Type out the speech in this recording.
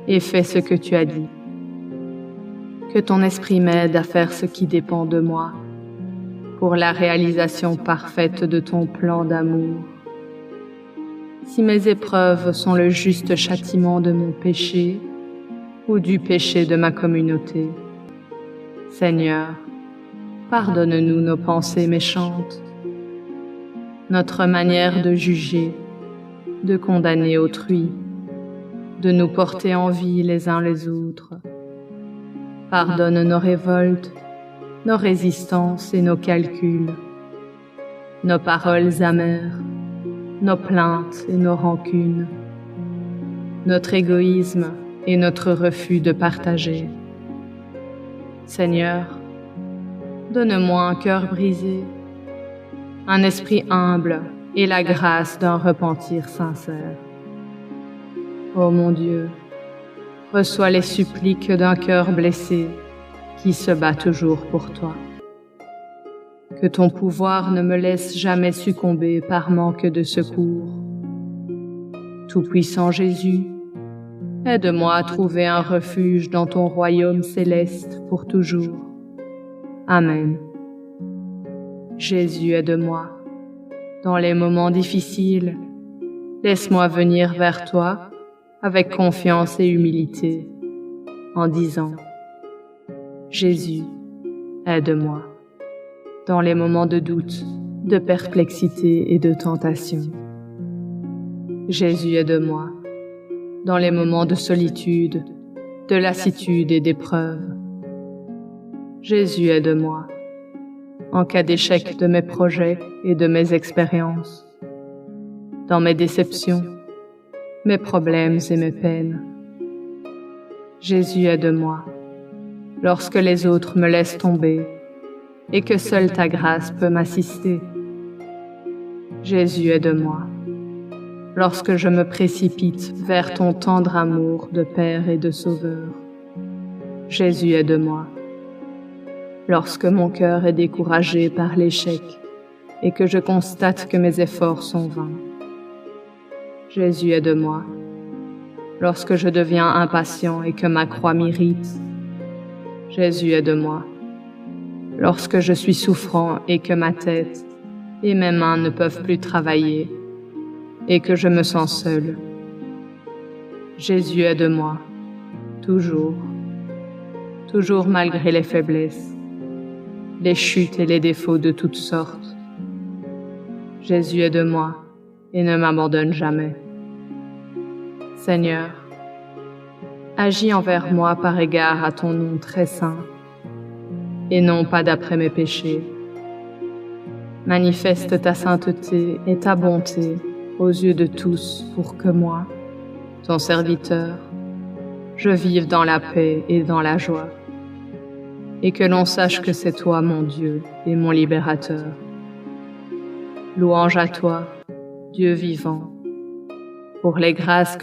et fais ce que tu as dit. Que ton esprit m'aide à faire ce qui dépend de moi, pour la réalisation parfaite de ton plan d'amour. Si mes épreuves sont le juste châtiment de mon péché ou du péché de ma communauté, Seigneur, pardonne-nous nos pensées méchantes, notre manière de juger, de condamner autrui, de nous porter envie les uns les autres. Pardonne nos révoltes, nos résistances et nos calculs, nos paroles amères, nos plaintes et nos rancunes, notre égoïsme et notre refus de partager. Seigneur, donne-moi un cœur brisé, un esprit humble et la grâce d'un repentir sincère. Ô mon Dieu, reçois les suppliques d'un cœur blessé qui se bat toujours pour toi. Que ton pouvoir ne me laisse jamais succomber par manque de secours. Tout-puissant Jésus, aide-moi à trouver un refuge dans ton royaume céleste pour toujours. Amen. Jésus, aide-moi. Dans les moments difficiles, laisse-moi venir vers toi avec confiance et humilité, en disant: Jésus, aide-moi. Dans les moments de doute, de perplexité et de tentation. Jésus, aide-moi. Dans les moments de solitude, de lassitude et d'épreuve. Jésus, aide-moi. En cas d'échec de mes projets et de mes expériences. Dans mes déceptions, mes problèmes et mes peines. Jésus, aide-moi. Lorsque les autres me laissent tomber, et que seule ta grâce peut m'assister. Jésus, aide-moi. Lorsque je me précipite vers ton tendre amour de Père et de Sauveur. Jésus, aide-moi. Lorsque mon cœur est découragé par l'échec et que je constate que mes efforts sont vains. Jésus, aide-moi. Lorsque je deviens impatient et que ma croix m'irrite. Jésus, aide-moi. Lorsque je suis souffrant et que ma tête et mes mains ne peuvent plus travailler et que je me sens seul. Jésus, aide-moi, toujours, toujours malgré les faiblesses, les chutes et les défauts de toutes sortes. Jésus, aide-moi et ne m'abandonne jamais. Seigneur, agis envers moi par égard à ton nom très saint, et non pas d'après mes péchés. Manifeste ta sainteté et ta bonté aux yeux de tous pour que moi, ton serviteur, je vive dans la paix et dans la joie, et que l'on sache que c'est toi mon Dieu et mon libérateur. Louange à toi, Dieu vivant, pour les grâces que